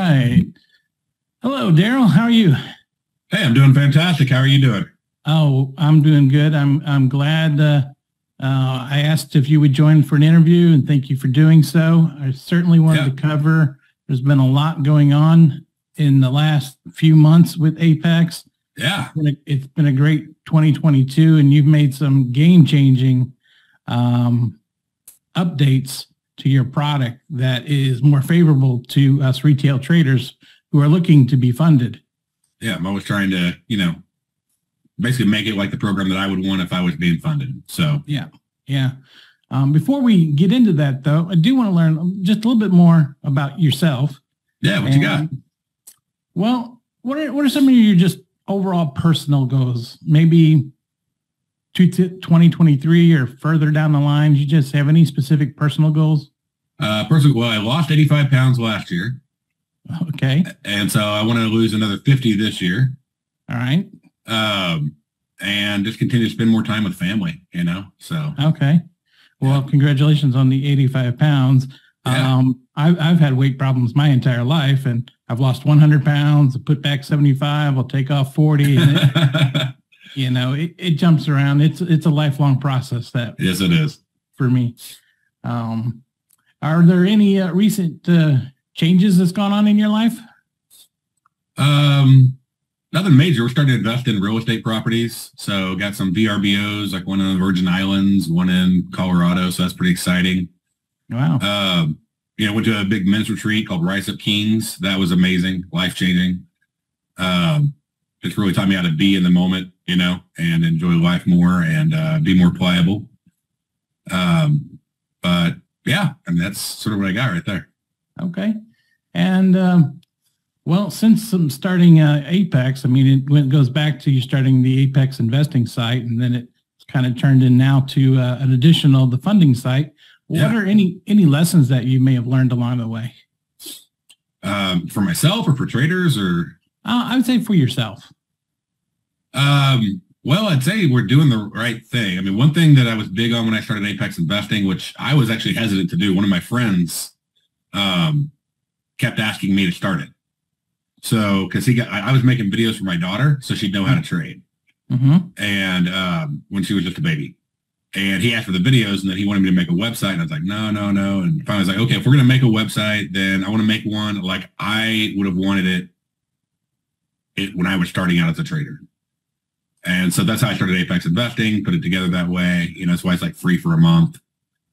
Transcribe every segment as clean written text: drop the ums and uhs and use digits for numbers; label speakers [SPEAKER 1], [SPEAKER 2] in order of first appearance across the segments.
[SPEAKER 1] right. Hello, Darrell. How are you?
[SPEAKER 2] Hey, I'm doing fantastic. How are you doing?
[SPEAKER 1] Oh, I'm doing good. I'm glad I asked if you would join for an interview, and thank you for doing so. I certainly wanted to cover. There's been a lot going on in the last few months with Apex.
[SPEAKER 2] Yeah.
[SPEAKER 1] It's been a great 2022, and you've made some game-changing updates to your product that is more favorable to us retail traders who are looking to be funded.
[SPEAKER 2] Yeah, I'm always trying to, basically make it like the program that I would want if I was being funded. So
[SPEAKER 1] yeah. Before we get into that, though, I do want to learn just a little bit more about yourself.
[SPEAKER 2] Yeah, what you got?
[SPEAKER 1] Well, what are some of your just overall personal goals? Maybe 2023 or further down the line. Do you just have any specific personal goals?
[SPEAKER 2] Well, I lost 85 pounds last year.
[SPEAKER 1] Okay.
[SPEAKER 2] And so I want to lose another 50 this year.
[SPEAKER 1] All right.
[SPEAKER 2] And just continue to spend more time with family, so.
[SPEAKER 1] Okay. Well, congratulations on the 85 pounds.
[SPEAKER 2] Yeah.
[SPEAKER 1] I've had weight problems my entire life, and I've lost 100 pounds, put back 75, I'll take off 40. And it jumps around. It's a lifelong process that.
[SPEAKER 2] Yes, it is.
[SPEAKER 1] For me. Are there any recent changes that's gone on in your life?
[SPEAKER 2] Nothing major. We're starting to invest in real estate properties. So got some VRBOs, like one in the Virgin Islands, one in Colorado. So that's pretty exciting.
[SPEAKER 1] Wow.
[SPEAKER 2] Went to a big men's retreat called Rise Up Kings. That was amazing, life-changing. It's really taught me how to be in the moment, and enjoy life more and be more pliable. But yeah, that's sort of what I got right there.
[SPEAKER 1] Okay. And well, since I'm starting Apex, it goes back to you starting the Apex investing site, and then it's kind of turned in now to the funding site. What are any lessons that you may have learned along the way?
[SPEAKER 2] For myself or for traders or?
[SPEAKER 1] I would say for yourself.
[SPEAKER 2] Well, I'd say we're doing the right thing. One thing that I was big on when I started Apex investing, which I was actually hesitant to do, one of my friends kept asking me to start it. So, because I was making videos for my daughter, so she'd know how to trade.
[SPEAKER 1] Mm-hmm.
[SPEAKER 2] And when she was just a baby. And he asked for the videos, and then he wanted me to make a website. And I was like, no. And finally I was like, okay, if we're going to make a website, then I want to make one like I would have wanted it when I was starting out as a trader. And so that's how I started Apex Investing, put it together that way. That's why it's like free for a month.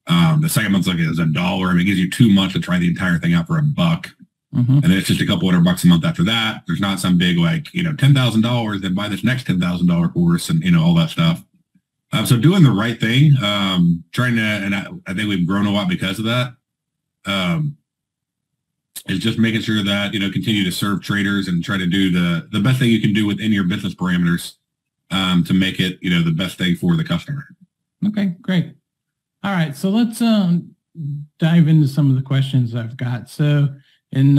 [SPEAKER 2] The second month's like is $1. It gives you 2 months to try the entire thing out for $1.
[SPEAKER 1] Mm-hmm.
[SPEAKER 2] And then it's just a couple $100 a month after that. There's not some big $10,000, then buy this next $10,000 course and all that stuff. So doing the right thing, trying to, and I think we've grown a lot because of that. Is just making sure that, continue to serve traders and try to do the best thing you can do within your business parameters to make it, the best thing for the customer.
[SPEAKER 1] Okay, great. All right. So let's dive into some of the questions I've got. So in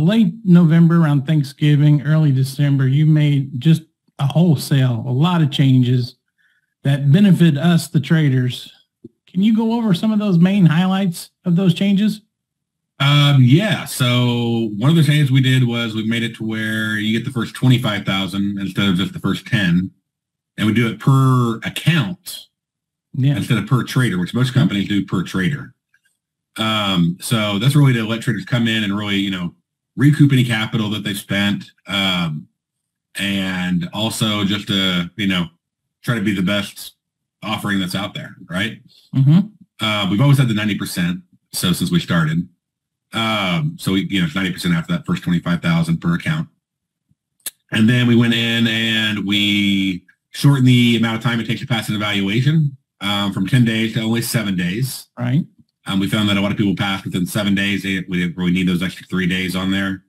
[SPEAKER 1] late November, around Thanksgiving, early December, you made just a lot of changes that benefit us, the traders. Can you go over some of those main highlights of those changes?
[SPEAKER 2] Yeah. So one of the changes we did was we made it to where you get the first 25,000 instead of just the first 10, and we do it per account instead of per trader, which most companies do per trader. So that's really to let traders come in and really, recoup any capital that they've spent. And also just to, try to be the best offering that's out there. Right.
[SPEAKER 1] Mm-hmm.
[SPEAKER 2] We've always had the 90%. So since we started, so we, it's 90% after that first 25,000 per account. And then we went in and we shortened the amount of time it takes to pass an evaluation from 10 days to only 7 days.
[SPEAKER 1] Right.
[SPEAKER 2] We found that a lot of people passed within 7 days. We didn't really need those extra 3 days on there.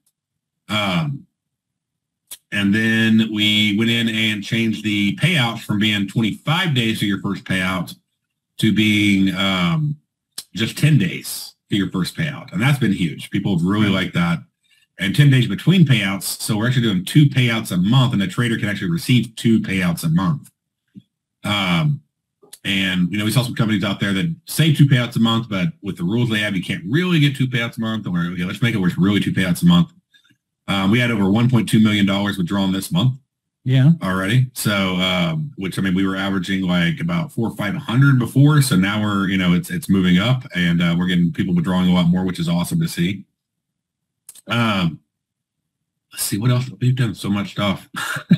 [SPEAKER 2] And then we went in and changed the payouts from being 25 days to your first payout to being just 10 days to your first payout. And that's been huge. People have really liked that. And 10 days between payouts. So we're actually doing 2 payouts a month, and a trader can actually receive 2 payouts a month. And, we saw some companies out there that say 2 payouts a month, but with the rules they have, you can't really get 2 payouts a month. Or let's make it where it's really 2 payouts a month. We had over $1.2 million withdrawn this month.
[SPEAKER 1] Yeah.
[SPEAKER 2] Already. So, which, I mean, we were averaging like about 400 or 500 before. So now we're, it's moving up, and we're getting people withdrawing a lot more, which is awesome to see. Let's see what else. We've done so much stuff.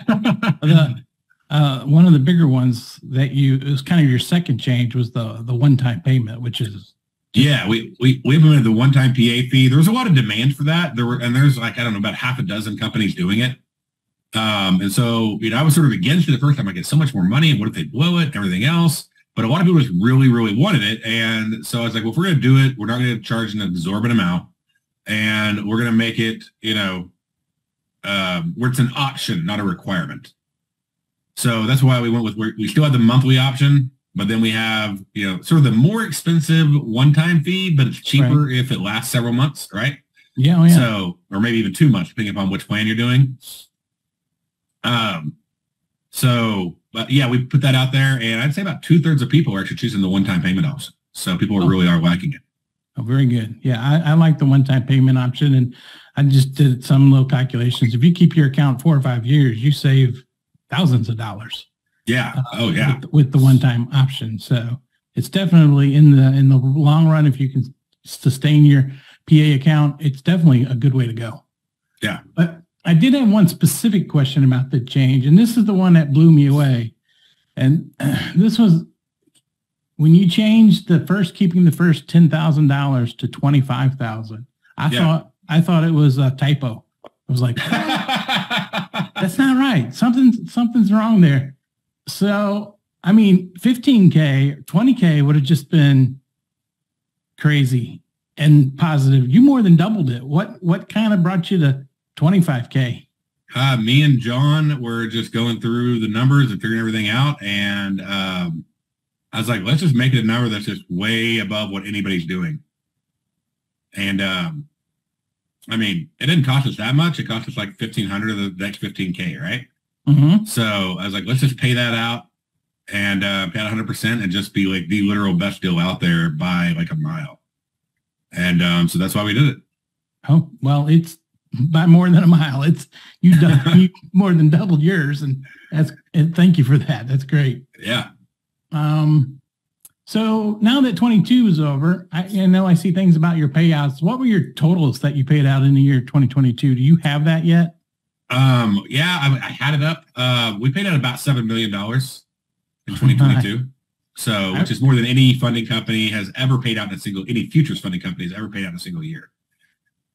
[SPEAKER 1] One of the bigger ones that it was kind of your second change was the one-time payment, which is.
[SPEAKER 2] Yeah, we implemented the one-time PA fee. There was a lot of demand for that. There's like, I don't know, about half a dozen companies doing it. And so, I was sort of against it at first. I'm like, it's so much more money, and what if they blow it and everything else? But a lot of people just really, really wanted it. And so I was like, well, if we're going to do it, we're not going to charge an exorbitant amount, and we're going to make it, where it's an option, not a requirement. So that's why we went with, we still have the monthly option, but then we have, sort of the more expensive one-time fee, but it's cheaper if it lasts several months, right?
[SPEAKER 1] Yeah, yeah.
[SPEAKER 2] So, or maybe even 2 months, depending upon which plan you're doing. But yeah, we put that out there, and I'd say about 2/3 of people are actually choosing the one-time payment option. So people really are liking it.
[SPEAKER 1] Oh, very good. Yeah, I like the one-time payment option, and I just did some little calculations. If you keep your account 4 or 5 years, you save thousands of dollars.
[SPEAKER 2] Yeah. Oh, yeah.
[SPEAKER 1] With the one-time option. So it's definitely in the long run, if you can sustain your PA account, it's definitely a good way to go.
[SPEAKER 2] Yeah.
[SPEAKER 1] But I did have one specific question about the change, and this is the one that blew me away. And this was when you changed keeping the first $10,000 to $25,000. I thought it was a typo. I was like, that's not right. Something's wrong there. So, I mean, 15K, 20K would have just been crazy and positive. You more than doubled it. What kind of brought you to 25K?
[SPEAKER 2] Me and John were just going through the numbers and figuring everything out. And I was like, let's just make it a number that's just way above what anybody's doing. And I mean, it didn't cost us that much. It cost us like $1,500 of the next 15K, right?
[SPEAKER 1] Mm-hmm.
[SPEAKER 2] So I was like, let's just pay that out and pay out 100% and just be like the literal best deal out there by like a mile. And so that's why we did it.
[SPEAKER 1] Oh, well, it's by more than a mile. It's you more than doubled yours, and thank you for that. That's great.
[SPEAKER 2] Yeah.
[SPEAKER 1] So now that 22 is over, I know I see things about your payouts. What were your totals that you paid out in the year 2022? Do you have that yet?
[SPEAKER 2] Yeah, I had it up. We paid out about $7 million in 2022. So, which is more than any funding company has ever paid out in any futures funding company has ever paid out in a single year.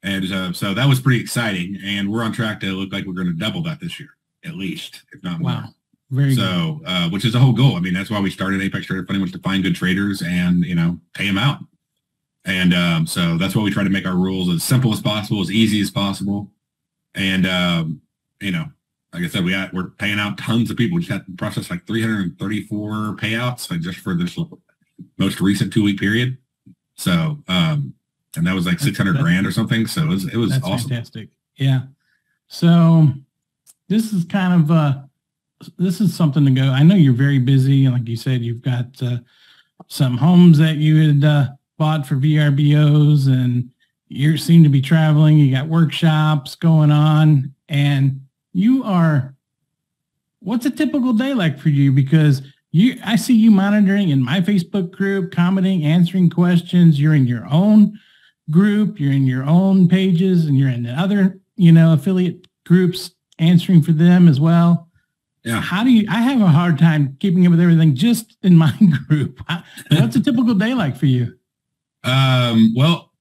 [SPEAKER 2] And so that was pretty exciting. And we're on track to look like we're going to double that this year, at least, if not more.
[SPEAKER 1] Wow. Very good.
[SPEAKER 2] Which is the whole goal. I mean, that's why we started Apex Trader Funding, was to find good traders and, pay them out. And so that's why we try to make our rules as simple as possible, as easy as possible. And, like I said, we're paying out tons of people. We just had to process like 334 payouts, like just for this most recent 2-week period. So, and that was like 600 grand or something. So it was awesome.
[SPEAKER 1] Fantastic. Yeah. So this is kind of, this is something to go. I know you're very busy. And like you said, you've got some homes that you had bought for VRBOs, and you seem to be traveling. You got workshops going on, and what's a typical day like for you? Because I see you monitoring in my Facebook group, commenting, answering questions. You're in your own group, you're in your own pages, and you're in the other, affiliate groups, answering for them as well.
[SPEAKER 2] Yeah.
[SPEAKER 1] I have a hard time keeping up with everything just in my group. What's a typical day like for you?
[SPEAKER 2] Well,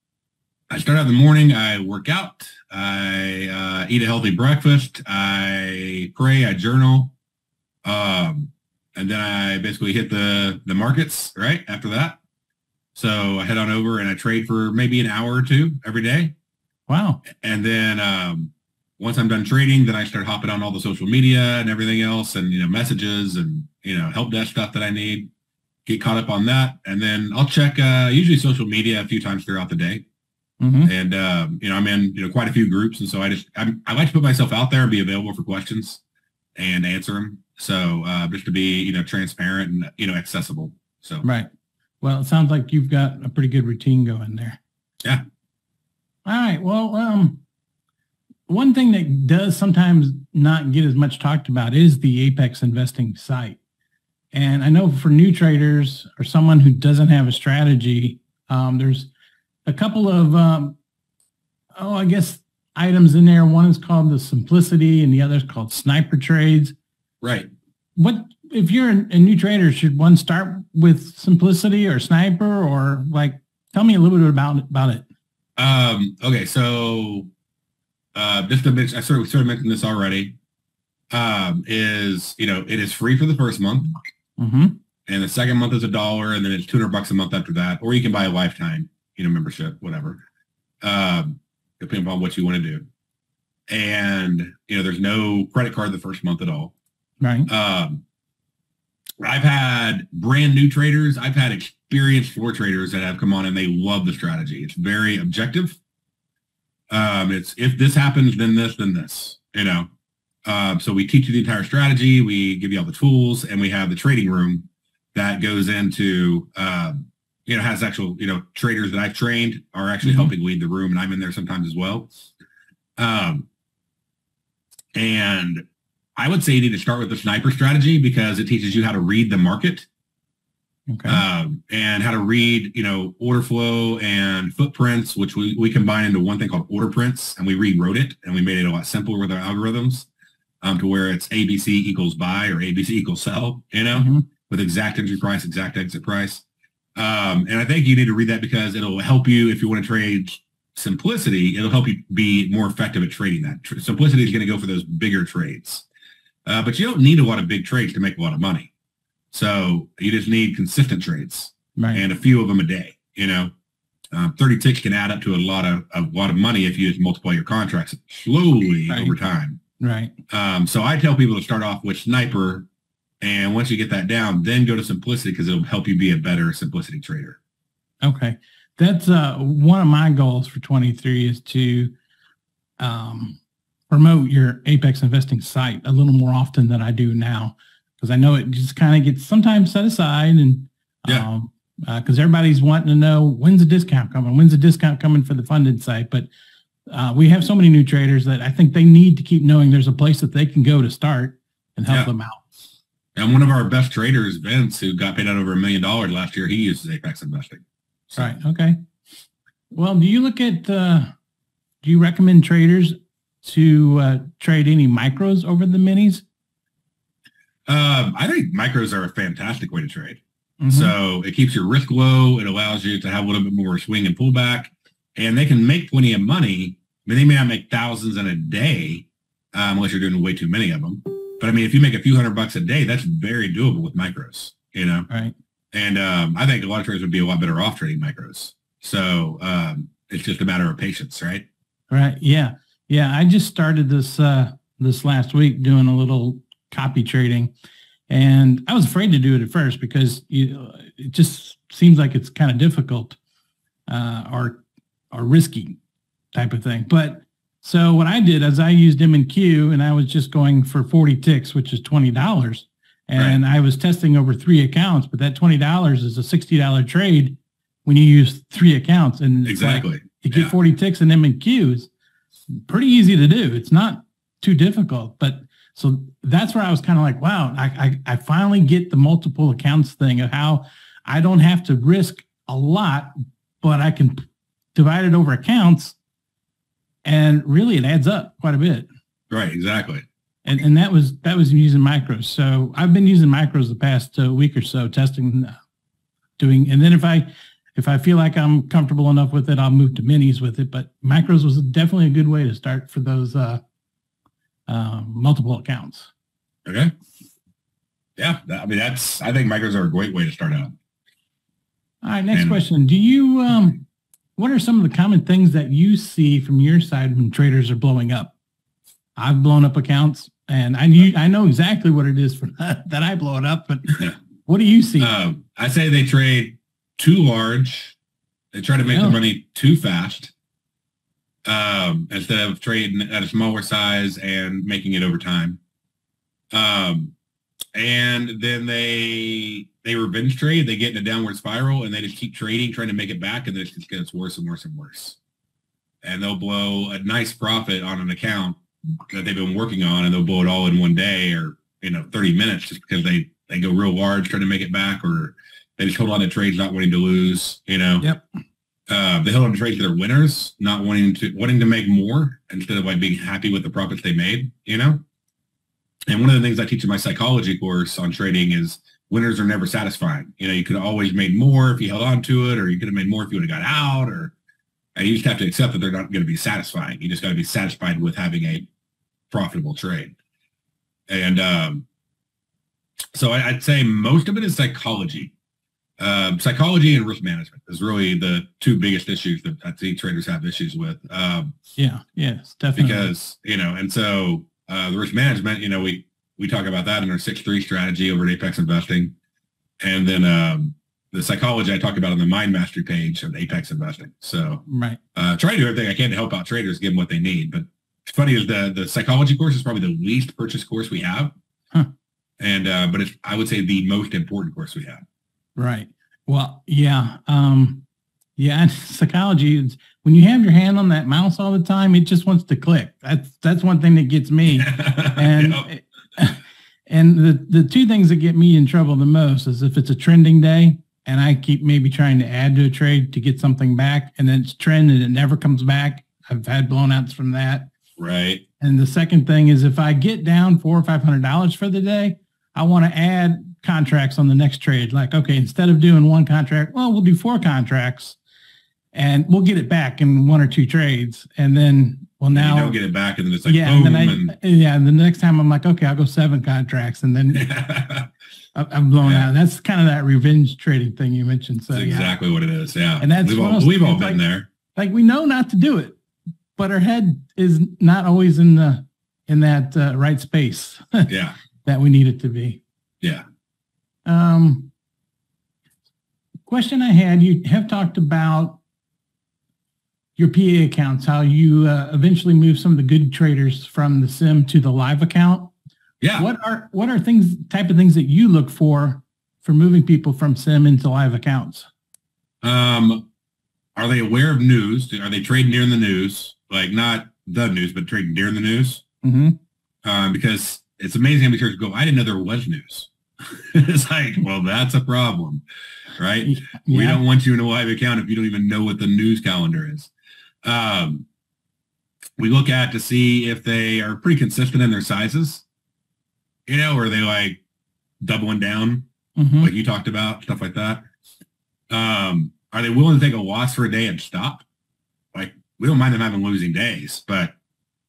[SPEAKER 2] I start out in the morning, I work out, I eat a healthy breakfast, I pray, I journal, and then I basically hit the markets right after that. So I head on over and I trade for maybe an hour or two every day.
[SPEAKER 1] Wow.
[SPEAKER 2] And then once I'm done trading, then I start hopping on all the social media and everything else, and messages and help desk stuff that I need. Get caught up on that, and then I'll check usually social media a few times throughout the day.
[SPEAKER 1] Mm-hmm.
[SPEAKER 2] And I'm in quite a few groups, and so I like to put myself out there and be available for questions and answer them. So just to be transparent and accessible. So
[SPEAKER 1] right. Well, it sounds like you've got a pretty good routine going there.
[SPEAKER 2] Yeah.
[SPEAKER 1] All right. Well, one thing that does sometimes not get as much talked about is the Apex investing site. And I know for new traders or someone who doesn't have a strategy, there's a couple of, I guess, items in there. One is called the simplicity and the other is called sniper trades.
[SPEAKER 2] Right.
[SPEAKER 1] What, if you're a new trader, should one start with simplicity or sniper, or like, tell me a little bit about it.
[SPEAKER 2] Okay. So, just to mention, I sort of mentioned this already, is, it is free for the first month.
[SPEAKER 1] Mm-hmm.
[SPEAKER 2] And the second month is $1, and then it's $200 a month after that. Or you can buy a lifetime, membership, whatever, depending upon what you want to do. And, there's no credit card the first month at all.
[SPEAKER 1] Right.
[SPEAKER 2] I've had brand new traders. I've had experienced floor traders that have come on and they love the strategy. It's very objective. It's if this happens, then this, then this, So we teach you the entire strategy. We give you all the tools, and we have the trading room that goes into, has actual, traders that I've trained are actually helping lead the room, and I'm in there sometimes as well. And I would say you need to start with the sniper strategy because it teaches you how to read the market.
[SPEAKER 1] Okay.
[SPEAKER 2] And how to read, order flow and footprints, which we combine into one thing called order prints, and we rewrote it and we made it a lot simpler with our algorithms, to where it's ABC equals buy or ABC equals sell, with exact entry price, exact exit price. And I think you need to read that because it'll help you if you want to trade simplicity. It'll help you be more effective at trading that. Simplicity is going to go for those bigger trades. But you don't need a lot of big trades to make a lot of money. So you just need consistent trades, right, and a few of them a day. 30 ticks can add up to a lot of money if you just multiply your contracts slowly over time.
[SPEAKER 1] Right.
[SPEAKER 2] So I tell people to start off with sniper, and once you get that down, then go to simplicity because it'll help you be a better simplicity trader.
[SPEAKER 1] Okay, that's one of my goals for 23 is to promote your Apex investing site a little more often than I do now, because I know it just kind of gets sometimes set aside, and because everybody's wanting to know when's the discount coming for the funded site. But we have so many new traders that I think they need to keep knowing there's a place that they can go to start and help them out.
[SPEAKER 2] And one of our best traders, Vince, who got paid out over $1 million last year, he uses Apex investing. So.
[SPEAKER 1] Right. Okay. Well, do you look at, do you recommend traders to trade any micros over the minis?
[SPEAKER 2] I think micros are a fantastic way to trade. So it keeps your risk low. It allows you to have a little bit more swing and pullback, and they can make plenty of money. I mean, they may not make thousands in a day unless you're doing way too many of them. But I mean, if you make a few $100 a day, that's very doable with micros,
[SPEAKER 1] Right.
[SPEAKER 2] And I think a lot of traders would be a lot better off trading micros. So it's just a matter of patience, right?
[SPEAKER 1] Right. Yeah. Yeah. I just started this last week doing a little copy trading, and I was afraid to do it at first because it just seems like it's kind of difficult or risky type of thing. But so what I did is I used M&Q, and I was just going for 40 ticks, which is $20. And I was testing over 3 accounts, but that $20 is a $60 trade when you use 3 accounts. And
[SPEAKER 2] exactly,
[SPEAKER 1] to get 40 ticks in M&Q is pretty easy to do. It's not too difficult. But so that's where I was kind of like, wow, I finally get the multiple accounts thing of how I don't have to risk a lot, but I can divide it over accounts, and really it adds up quite a bit.
[SPEAKER 2] Right, exactly.
[SPEAKER 1] And that was using micros. So I've been using micros the past week or so, testing, and then if I feel like I'm comfortable enough with it, I'll move to minis with it. But micros was definitely a good way to start for those multiple accounts.
[SPEAKER 2] Okay. Yeah, I think micros are a great way to start out.
[SPEAKER 1] All right, next question. Do you what are some of the common things that you see from your side when traders are blowing up? I've blown up accounts, and I know exactly what it is for that I blow it up, but what do you see?
[SPEAKER 2] I say they trade too large. They try to make their money too fast instead of trading at a smaller size and making it over time. And then they revenge trade. They get in a downward spiral, and they just keep trading, trying to make it back, and then it just gets worse and worse and worse. and they'll blow a nice profit on an account that they've been working on, and they'll blow it all in one day or 30 minutes just because they go real large trying to make it back, or they just hold on to trades not wanting to lose.
[SPEAKER 1] Yep.
[SPEAKER 2] They hold on to trades that are winners, not wanting to make more instead of like being happy with the profits they made. And one of the things I teach in my psychology course on trading is winners are never satisfying. You could have always made more if you held on to it, or you could have made more if you would have got out, and you just have to accept that they're not going to be satisfying. You just got to be satisfied with having a profitable trade. And so I'd say most of it is psychology. Psychology and risk management is really the two biggest issues that I see traders have issues with.
[SPEAKER 1] Yes, definitely.
[SPEAKER 2] Because, and so the risk management, we talk about that in our 6-3 strategy over at Apex Investing. And then the psychology I talk about on the Mind Mastery page of Apex Investing. So
[SPEAKER 1] right.
[SPEAKER 2] Try to do everything I can to help out traders, give them what they need. But it's funny is the psychology course is probably the least purchased course we have.
[SPEAKER 1] Huh.
[SPEAKER 2] And, but it's, I would say, the most important course we have.
[SPEAKER 1] Right. Well, yeah. And psychology is when you have your hand on that mouse all the time, it just wants to click. That's one thing that gets me. And,
[SPEAKER 2] Yep.
[SPEAKER 1] and the two things that get me in trouble the most is if it's a trending day and I keep maybe trying to add to a trade to get something back, and then it's trend and it never comes back. I've had blownouts from that.
[SPEAKER 2] Right.
[SPEAKER 1] And the second thing is if I get down $400 or $500 for the day, I want to add contracts on the next trade. Like, okay, instead of doing one contract, well, we'll do 4 contracts and we'll get it back in 1 or 2 trades. And then, well, now
[SPEAKER 2] you don't get it back. And then it's like,
[SPEAKER 1] yeah,
[SPEAKER 2] boom.
[SPEAKER 1] And the next time I'm like, okay, I'll go 7 contracts. And then I'm blown out. That's kind of that revenge trading thing you mentioned. So
[SPEAKER 2] that's exactly what it is. Yeah.
[SPEAKER 1] And that's
[SPEAKER 2] we've all been there.
[SPEAKER 1] Like we know not to do it, but our head is not always in that right space.
[SPEAKER 2] Yeah.
[SPEAKER 1] That we need it to be.
[SPEAKER 2] Yeah.
[SPEAKER 1] Question I had, you have talked about your PA accounts, how you eventually move some of the good traders from the sim to the live account.
[SPEAKER 2] Yeah.
[SPEAKER 1] What are type of things that you look for moving people from sim into live accounts?
[SPEAKER 2] Are they aware of news? Are they trading during the news? Like not the news, but trading during the news?
[SPEAKER 1] Mm-hmm.
[SPEAKER 2] Because it's amazing how many traders go, I didn't know there was news. It's like, well, that's a problem, right? Yeah. We don't want you in a live account if you don't even know what the news calendar is. We look at to see if they are pretty consistent in their sizes, or are they like doubling down, like you talked about, stuff like that. Are they willing to take a loss for a day and stop? Like, we don't mind them having losing days, but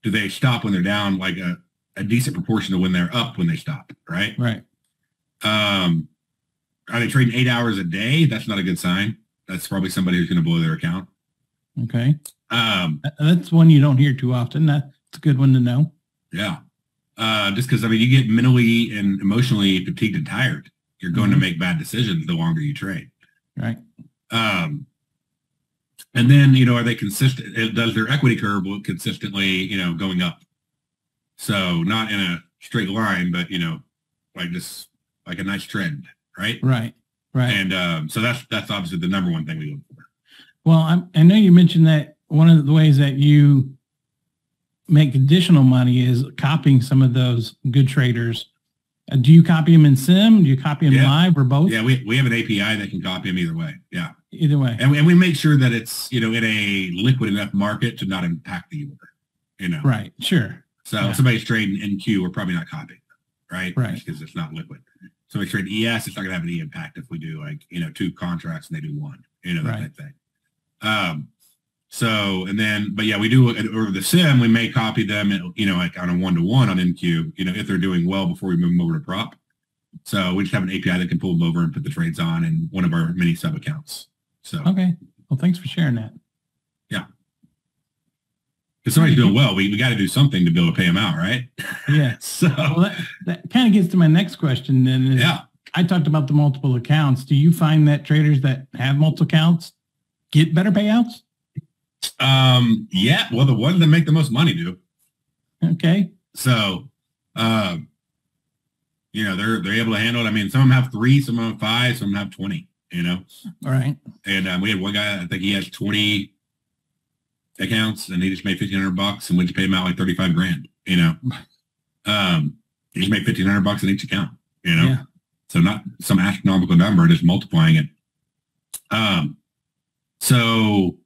[SPEAKER 2] do they stop when they're down like a decent proportion of when they're up when they stop, right?
[SPEAKER 1] Right.
[SPEAKER 2] Are they trading 8 hours a day? That's not a good sign. That's probably somebody who's going to blow their account.
[SPEAKER 1] Okay. That's one you don't hear too often. That's a good one to know.
[SPEAKER 2] Yeah. Just because, you get mentally and emotionally fatigued and tired. You're going to make bad decisions the longer you trade.
[SPEAKER 1] Right.
[SPEAKER 2] And then, are they consistent? Does their equity curve look consistently, going up? So not in a straight line, but, like this, like a nice trend, right?
[SPEAKER 1] Right. Right.
[SPEAKER 2] And so that's obviously the number one thing we look for.
[SPEAKER 1] Well, I know you mentioned that one of the ways that you make additional money is copying some of those good traders. Do you copy them in sim? Do you copy them live or both?
[SPEAKER 2] Yeah, we have an API that can copy them either way. Yeah.
[SPEAKER 1] Either way.
[SPEAKER 2] And we make sure that it's, in a liquid enough market to not impact the order,
[SPEAKER 1] Right. Sure.
[SPEAKER 2] So if somebody's trading NQ, we're probably not copying them, right?
[SPEAKER 1] Right.
[SPEAKER 2] Because it's not liquid. Somebody's trading ES, it's not going to have any impact if we do like, 2 contracts and they do 1, that type thing. So, and then, but yeah, we do, over the sim, we may copy them, like on a 1-to-1 on NQ, if they're doing well before we move them over to prop. So we just have an API that can pull them over and put the trades on in one of our mini sub accounts. So,
[SPEAKER 1] okay. Well, thanks for sharing that.
[SPEAKER 2] Yeah. If somebody's doing well, we got to do something to be able to pay them out, right?
[SPEAKER 1] Yeah.
[SPEAKER 2] So
[SPEAKER 1] well, that kind of gets to my next question then.
[SPEAKER 2] Yeah.
[SPEAKER 1] I talked about the multiple accounts. Do you find that traders that have multiple accounts get better payouts?
[SPEAKER 2] Yeah. Well, the ones that make the most money do.
[SPEAKER 1] Okay.
[SPEAKER 2] So, they're able to handle it. Some of them have 3, some of them have 5, some of them have 20,
[SPEAKER 1] All right.
[SPEAKER 2] And we had one guy, I think he has 20 accounts and he just made $1,500 and we just paid him out like 35 grand, you know. He just made $1,500 in each account, you know.
[SPEAKER 1] Yeah.
[SPEAKER 2] So not some astronomical number, just multiplying it. So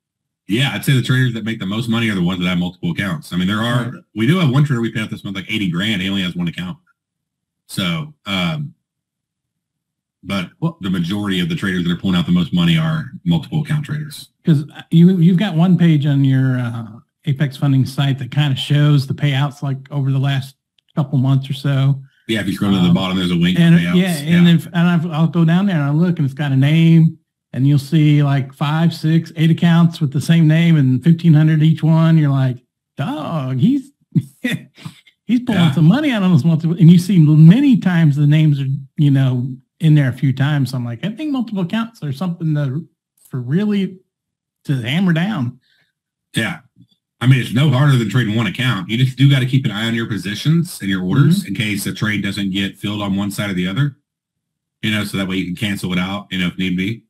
[SPEAKER 2] yeah, I'd say the traders that make the most money are the ones that have multiple accounts. I mean, we do have one trader we paid out this month like 80 grand. He only has one account. So, but the majority of the traders that are pulling out the most money are multiple account traders.
[SPEAKER 1] Because you've got one page on your Apex Funding site that kind of shows the payouts like over the last couple months or so.
[SPEAKER 2] Yeah, if you scroll to the bottom, there's a link.
[SPEAKER 1] And
[SPEAKER 2] payouts.
[SPEAKER 1] I'll go down there and I'll look, and it's got a name, and you'll see like 5, 6, 8 accounts with the same name and 1,500 each one. You're like, dog, he's pulling some money out of those multiple. And you see many times the names are, you know, in there a few times. So I'm like, I think multiple accounts are something for really to hammer down.
[SPEAKER 2] Yeah. I mean, it's no harder than trading one account. You just do got to keep an eye on your positions and your orders in case a trade doesn't get filled on one side or the other, you know, so that way you can cancel it out, you know, if need be.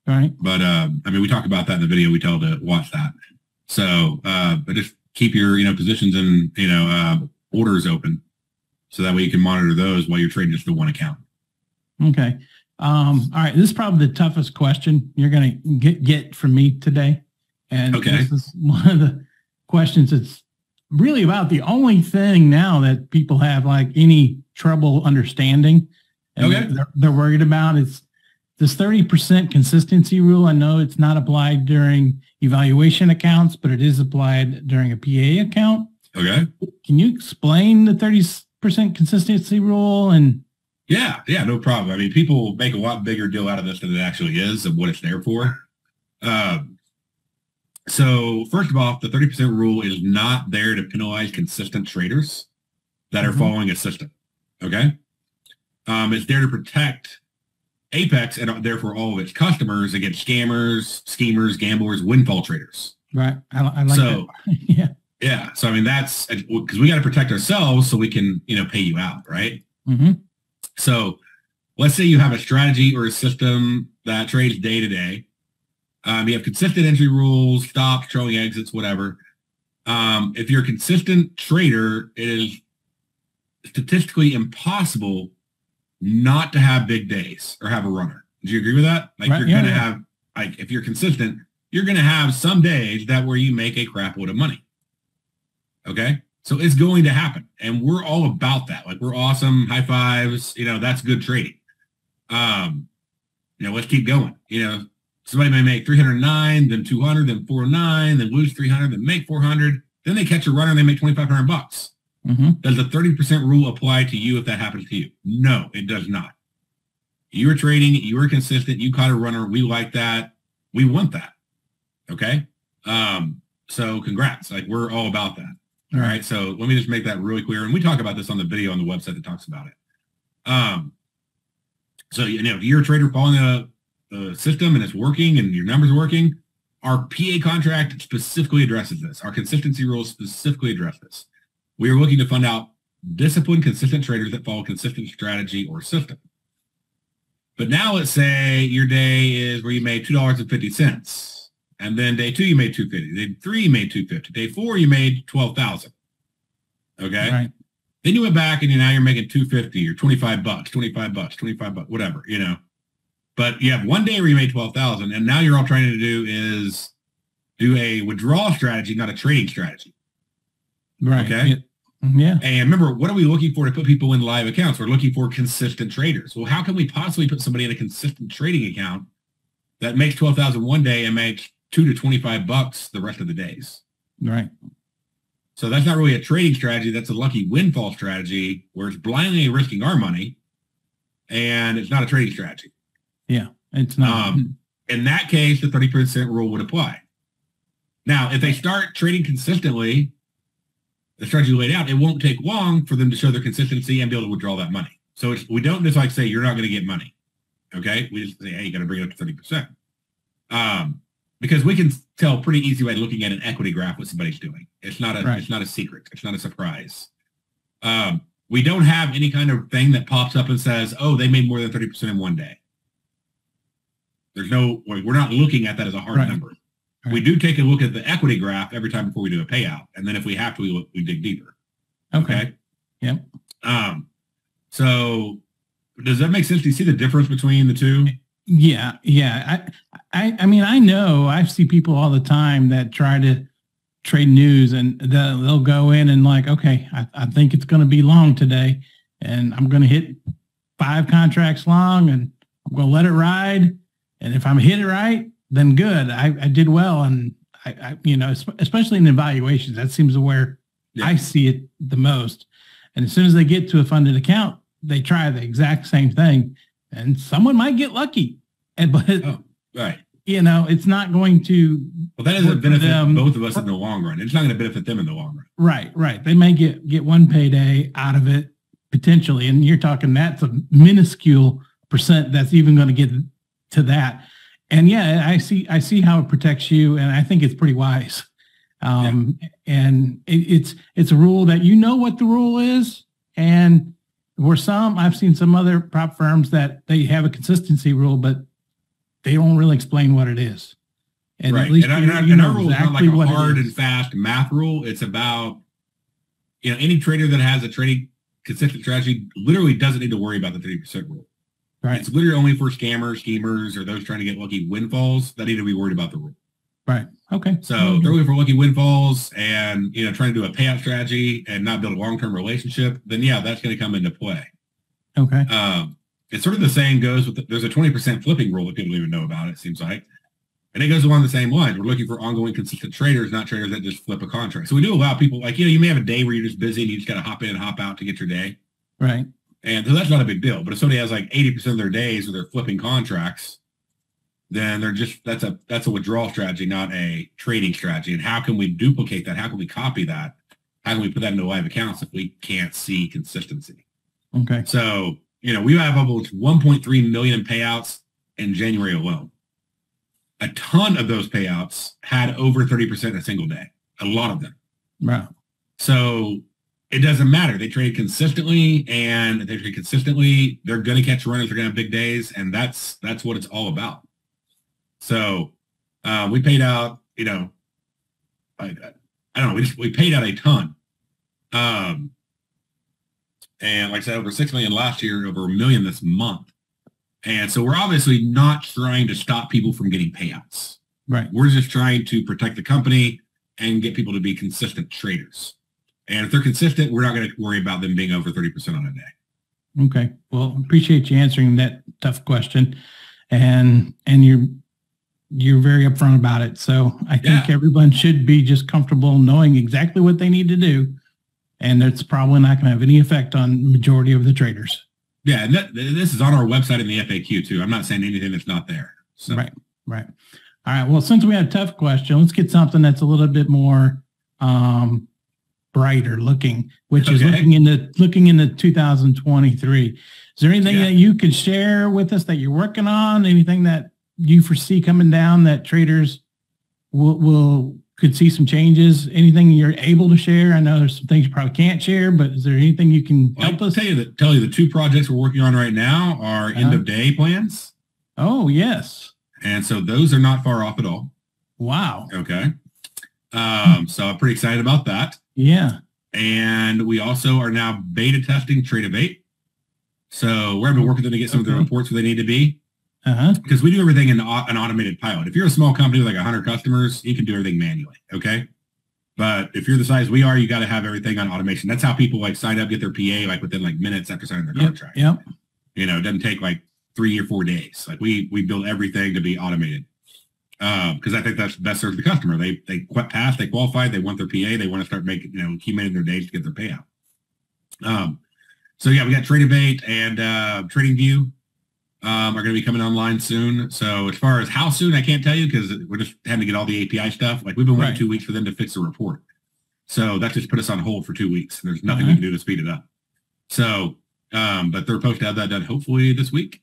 [SPEAKER 1] Right.
[SPEAKER 2] But, I mean, we talk about that in the video. We tell to watch that. So, but just keep your, you know, positions and, you know, orders open so that way you can monitor those while you're trading just the one account.
[SPEAKER 1] Okay. All right. This is probably the toughest question you're going to get from me today. And this is one of the questions that's really about the only thing now that people have like any trouble understanding. And they're worried about it's this 30% consistency rule. I know it's not applied during evaluation accounts, but it is applied during a PA account.
[SPEAKER 2] Okay.
[SPEAKER 1] Can you explain the 30% consistency rule? And
[SPEAKER 2] yeah, no problem. I mean, people make a lot bigger deal out of this than it actually is of what it's there for. So first of all, the 30% rule is not there to penalize consistent traders that are following a system. Okay. It's there to protect Apex and therefore all of its customers against scammers, schemers, gamblers, windfall traders.
[SPEAKER 1] Right. I like that. Yeah.
[SPEAKER 2] Yeah. So, I mean, that's because we got to protect ourselves so we can, you know, pay you out. Right. So let's say you have a strategy or a system that trades day to day. You have consistent entry rules, stops, trailing exits, whatever. If you're a consistent trader, it is statistically impossible not to have big days or have a runner. Do you agree with that? Like you're going to have, like, if you're consistent, you're going to have some days where you make a crap load of money. Okay. So it's going to happen. And we're all about that. Like, we're awesome. High fives. You know, that's good trading. You know, let's keep going. You know, somebody may make 309, then 200, then 409, then lose 300, then make 400. Then they catch a runner and they make $2,500. Does the 30% rule apply to you if that happens to you? No, it does not. You are trading. You are consistent. You caught a runner. We like that. We want that. Okay. So congrats. Like, we're all about that. All right. So let me just make that really clear. And we talk about this on the video on the website that talks about it. So, you know, if you're a trader following a system and it's working and your numbers are working, our PA contract specifically addresses this. Our consistency rules specifically address this. We are looking to fund out disciplined, consistent traders that follow consistent strategy or system. But now let's say your day is where you made $2.50. And then day 2, you made $2.50. Day 3, you made $2.50. Day 4, you made $12,000. Okay.
[SPEAKER 1] Right.
[SPEAKER 2] Then you went back and now you're making $2.50 or $25, $25, whatever, you know. But you have one day where you made $12,000, and now you're all trying to do is do a withdrawal strategy, not a trading strategy.
[SPEAKER 1] Right.
[SPEAKER 2] Okay.
[SPEAKER 1] Yeah.
[SPEAKER 2] And remember, what are we looking for to put people in live accounts? We're looking for consistent traders. Well, how can we possibly put somebody in a consistent trading account that makes $12,000 one day and makes $2 to $25 the rest of the days?
[SPEAKER 1] Right.
[SPEAKER 2] So that's not really a trading strategy. That's a lucky windfall strategy where it's blindly risking our money, and it's not a trading strategy.
[SPEAKER 1] Yeah, it's not.
[SPEAKER 2] In that case, the 30% rule would apply. Now, if they start trading consistently, the strategy laid out, it won't take long for them to show their consistency and be able to withdraw that money. So we don't just like say, you're not going to get money. Okay. We just say, hey, you got to bring it up to 30%. Because we can tell pretty easy by looking at an equity graph what somebody's doing. It's not it's not a secret. It's not a surprise. We don't have any kind of thing that pops up and says, oh, they made more than 30% in one day. There's no, we're not looking at that as a hard number. We do take a look at the equity graph every time before we do a payout. And then if we have to, we dig deeper.
[SPEAKER 1] Okay. Yep.
[SPEAKER 2] So does that make sense? Do you see the difference between the two?
[SPEAKER 1] Yeah. Yeah. I mean, I know I see people all the time that try to trade news, and they'll go in and like, okay, I think it's going to be long today, and I'm going to hit 5 contracts long, and I'm going to let it ride. And if I'm hit it right, then good. I did well. And I especially in evaluations, that seems to where I see it the most. And as soon as they get to a funded account, they try the exact same thing, and someone might get lucky. But
[SPEAKER 2] right.
[SPEAKER 1] It's not going to.
[SPEAKER 2] Well, that doesn't benefit both of us in the long run. It's not going to benefit them in the long run.
[SPEAKER 1] Right, right. They may get one payday out of it potentially, and you're talking that's a minuscule percent that's even going to get to that. And yeah, I see how it protects you, and I think it's pretty wise. And it's a rule that what the rule is, and I've seen some other prop firms that they have a consistency rule, but they don't really explain what it is. And
[SPEAKER 2] right.
[SPEAKER 1] At least
[SPEAKER 2] and our rule exactly is not like a hard and fast math rule. It's about, any trader that has a trading consistent strategy literally doesn't need to worry about the 30% rule.
[SPEAKER 1] Right.
[SPEAKER 2] It's literally only for scammers, schemers, or those trying to get lucky windfalls that need to be worried about the rule.
[SPEAKER 1] Right. Okay.
[SPEAKER 2] So they're looking for lucky windfalls and, trying to do a payout strategy and not build a long-term relationship, then yeah, that's going to come into play.
[SPEAKER 1] Okay.
[SPEAKER 2] It's sort of the saying goes with, there's a 20% flipping rule that people don't even know about, it seems like. And it goes along the same lines. We're looking for ongoing, consistent traders, not traders that just flip a contract. So we do allow people, like, you may have a day where you're just busy and you just got to hop in and hop out to get your day.
[SPEAKER 1] Right.
[SPEAKER 2] And so that's not a big deal. But if somebody has like 80% of their days where they're flipping contracts, then that's a withdrawal strategy, not a trading strategy. And how can we duplicate that? How can we copy that? How can we put that into live accounts if we can't see consistency? Okay. So, we have almost 1.3 million in payouts in January alone. A ton of those payouts had over 30% in a single day. A lot of them. Wow. So it doesn't matter. They trade consistently, and if they trade consistently, they're going to catch runners. They're going to have big days, and that's what it's all about. So we paid out, I don't know, we paid out a ton. And like I said, over 6 million last year, over 1 million this month. And so we're obviously not trying to stop people from getting payouts. Right. We're just trying to protect the company and get people to be consistent traders. And if they're consistent, we're not going to worry about them being over 30% on a day. Okay. Well, appreciate you answering that tough question. And you're very upfront about it. So I think everyone should be just comfortable knowing exactly what they need to do. And it's probably not going to have any effect on the majority of the traders. Yeah, and this is on our website in the FAQ too. I'm not saying anything that's not there. So. Right. All right. Well, since we had a tough question, let's get something that's a little bit more brighter looking, which is looking into 2023. Is there anything that you could share with us that you're working on? Anything that you foresee coming down that traders could see some changes? Anything you're able to share? I know there's some things you probably can't share, but is there anything you can help us? Tell you the 2 projects we're working on right now are end of day plans. Oh, yes. And so those are not far off at all. Wow. Okay. So I'm pretty excited about that. Yeah. And we also are now beta testing Trade-A-Bait. So we're going to work with them to get some of the reports where they need to be. Because we do everything in an automated pilot. If you're a small company with like 100 customers, you can do everything manually. Okay. But if you're the size we are, you got to have everything on automation. That's how people like sign up, get their PA like within like minutes after signing their contract. Yep. It doesn't take like 3 or 4 days. Like we build everything to be automated. Because I think that's best serves the customer. They pass, they qualified, they want their PA, they want to start making, accumulating their days to get their payout. So yeah, we got Trade-A-Bait and TradingView. Are going to be coming online soon. So as far as how soon, I can't tell you because we're just having to get all the API stuff. Like we've been waiting 2 weeks for them to fix the report. So that just put us on hold for 2 weeks. There's nothing we can do to speed it up. So, but they're supposed to have that done hopefully this week.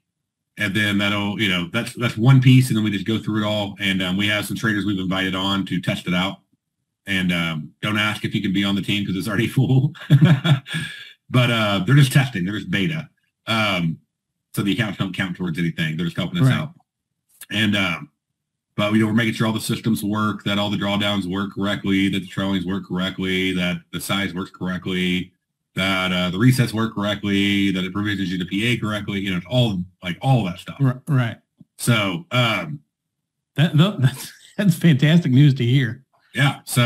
[SPEAKER 2] And then that'll, that's one piece. And then we just go through it all. And we have some traders we've invited on to test it out. And don't ask if you can be on the team because it's already full. But they're just testing. They're just beta. So the accounts don't count towards anything. They're just helping us out. And but we're making sure all the systems work, that all the drawdowns work correctly, that the trailings work correctly, that the size works correctly, that the resets work correctly, that it provisions you the PA correctly, you know, all that stuff.
[SPEAKER 1] Right.
[SPEAKER 2] So
[SPEAKER 1] that's fantastic news to hear.
[SPEAKER 2] Yeah. So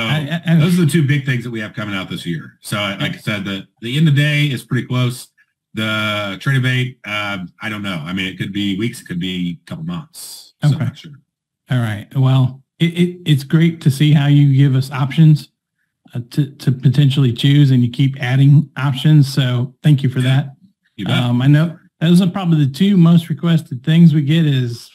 [SPEAKER 2] those are the two big things that we have coming out this year. So like I said, the end of the day is pretty close. The Trade-A-Bait, I don't know. I mean, it could be weeks, it could be a couple months. So
[SPEAKER 1] Okay.
[SPEAKER 2] I'm not sure.
[SPEAKER 1] All right. Well, it's great to see how you give us options to potentially choose, and you keep adding options. So thank you for that.
[SPEAKER 2] You bet.
[SPEAKER 1] I know those are probably the two most requested things we get is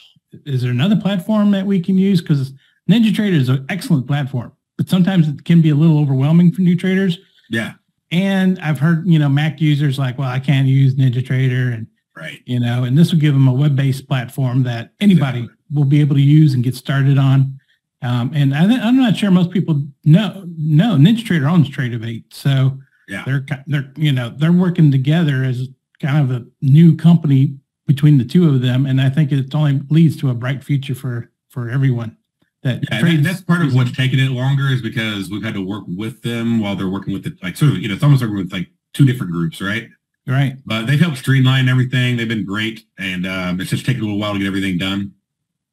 [SPEAKER 1] there another platform that we can use? Because NinjaTrader is an excellent platform, but sometimes it can be a little overwhelming for new traders.
[SPEAKER 2] Yeah.
[SPEAKER 1] And I've heard, Mac users like, well, I can't use NinjaTrader, and
[SPEAKER 2] Right.
[SPEAKER 1] and this will give them a web-based platform that anybody will be able to use and get started on. And I'm not sure most people know NinjaTrader owns Trade-A-Bait, so
[SPEAKER 2] Yeah.
[SPEAKER 1] they're working together as kind of a new company between the two of them, and I think it only leads to a bright future for everyone.
[SPEAKER 2] That's part of what's taking it longer is because we've had to work with them while they're working with it. Like sort of, it's almost like with like two different groups, right?
[SPEAKER 1] Right.
[SPEAKER 2] But they've helped streamline everything. They've been great, and it's just taken a little while to get everything done.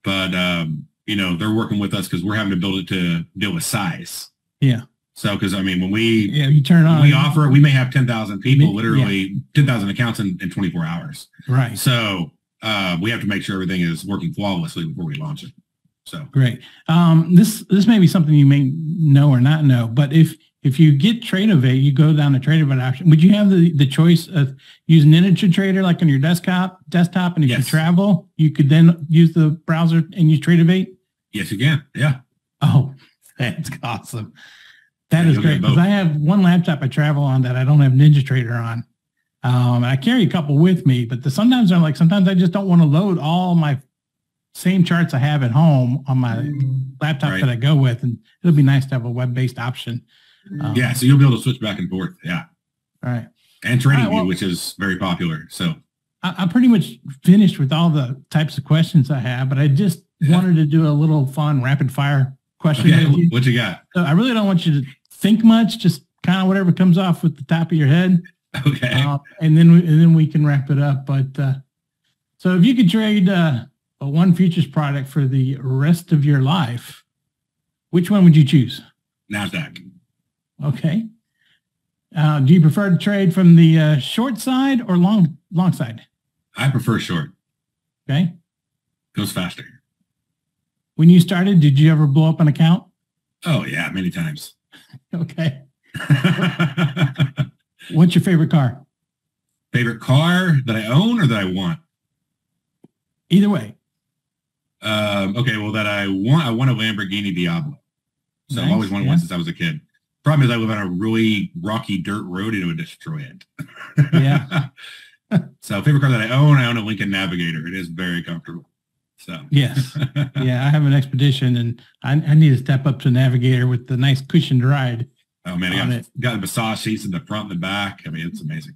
[SPEAKER 2] But they're working with us because we're having to build it to deal with size.
[SPEAKER 1] Yeah.
[SPEAKER 2] So, because I mean, when you
[SPEAKER 1] turn on,
[SPEAKER 2] we offer, we may have 10,000 people, literally 10,000 accounts in 24 hours.
[SPEAKER 1] Right.
[SPEAKER 2] So we have to make sure everything is working flawlessly before we launch it. So
[SPEAKER 1] great. This may be something you may know or not know, but if you get Trade-A-Bait, you go down the Trade-A-Bait option. Would you have the choice of using NinjaTrader like on your desktop, and if you travel, you could then use the browser and use Trade-A-Bait?
[SPEAKER 2] Yes, you can. Yeah.
[SPEAKER 1] Oh, that's awesome. That is great, because I have one laptop I travel on that I don't have NinjaTrader on. I carry a couple with me, but sometimes I just don't want to load all my same charts I have at home on my laptop that I go with, and it'll be nice to have a web-based option.
[SPEAKER 2] So you'll be able to switch back and forth. Yeah.
[SPEAKER 1] All right.
[SPEAKER 2] And TradingView, which is very popular. So
[SPEAKER 1] I'm pretty much finished with all the types of questions I have, but I just wanted to do a little fun rapid fire question.
[SPEAKER 2] Okay, what you got?
[SPEAKER 1] So I really don't want you to think much, just kind of whatever comes off with the top of your head.
[SPEAKER 2] Okay.
[SPEAKER 1] And then we can wrap it up. But so if you could trade a one futures product for the rest of your life, which one would you choose?
[SPEAKER 2] NASDAQ.
[SPEAKER 1] Okay. Do you prefer to trade from the short side or long side?
[SPEAKER 2] I prefer short.
[SPEAKER 1] Okay. Goes
[SPEAKER 2] faster.
[SPEAKER 1] When you started, did you ever blow up an account?
[SPEAKER 2] Oh, yeah, many times.
[SPEAKER 1] Okay. What's your favorite car?
[SPEAKER 2] Favorite car that I own or that I want?
[SPEAKER 1] Either way.
[SPEAKER 2] Okay, well, that I want a Lamborghini Diablo. So
[SPEAKER 1] Nice,
[SPEAKER 2] I've always wanted one since I was a kid. Problem is I live on a really rocky dirt road and it would destroy it.
[SPEAKER 1] Yeah.
[SPEAKER 2] So favorite car that I own a Lincoln Navigator. It is very comfortable. So
[SPEAKER 1] yes. Yeah, I have an Expedition, and I need to step up to Navigator with the nice cushioned ride.
[SPEAKER 2] Oh man, I got the massage seats in the front and the back. I mean, it's amazing.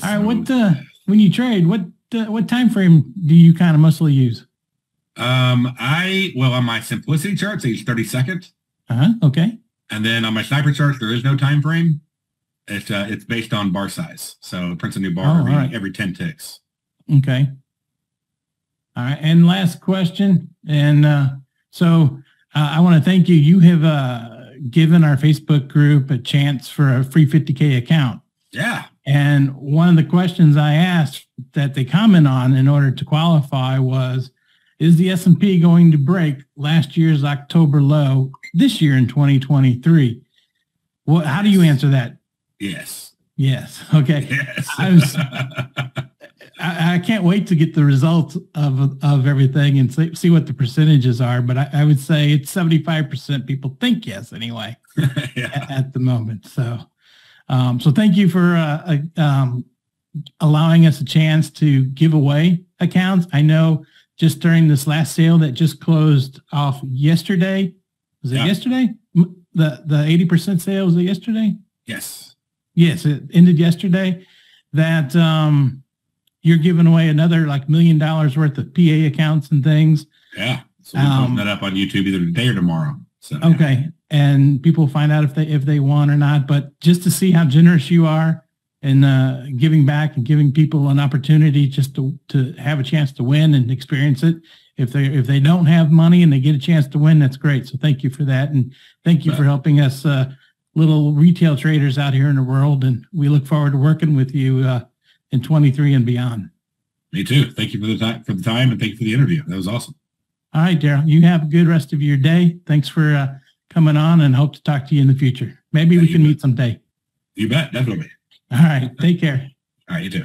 [SPEAKER 1] All right, when you trade, what time frame do you kind of mostly use?
[SPEAKER 2] On my simplicity charts, each 32nd.
[SPEAKER 1] Okay.
[SPEAKER 2] And then on my sniper charts, there is no time frame. It's based on bar size. So it prints a new bar every 10 ticks.
[SPEAKER 1] Okay. All right. And last question. And I want to thank you. You have given our Facebook group a chance for a free 50K account.
[SPEAKER 2] Yeah.
[SPEAKER 1] And one of the questions I asked that they comment on in order to qualify was, is the S&P going to break last year's October low this year in 2023? Well, how do you answer that?
[SPEAKER 2] Yes.
[SPEAKER 1] Yes. Okay.
[SPEAKER 2] Yes.
[SPEAKER 1] I can't wait to get the results of everything and see what the percentages are. But I would say it's 75% people think yes anyway at the moment. So thank you for allowing us a chance to give away accounts. I know just during this last sale that just closed off yesterday. Was it yesterday? The 80% sale, was it yesterday?
[SPEAKER 2] Yes.
[SPEAKER 1] Yes, it ended yesterday. That you're giving away another like $1 million worth of PA accounts and things.
[SPEAKER 2] Yeah. So we're putting that up on YouTube either today or tomorrow. So
[SPEAKER 1] okay, and people find out if they won or not. But just to see how generous you are and giving back and giving people an opportunity just to have a chance to win and experience it. If they don't have money and they get a chance to win, that's great. So thank you for that, and thank you for helping us little retail traders out here in the world. And we look forward to working with you in 23 and beyond.
[SPEAKER 2] Me too. Thank you for the time, and thank you for the interview. That was awesome.
[SPEAKER 1] All right, Darrell, you have a good rest of your day. Thanks for coming on, and hope to talk to you in the future. Maybe we can meet someday.
[SPEAKER 2] You bet. Definitely.
[SPEAKER 1] All right. Take care.
[SPEAKER 2] All right. You too.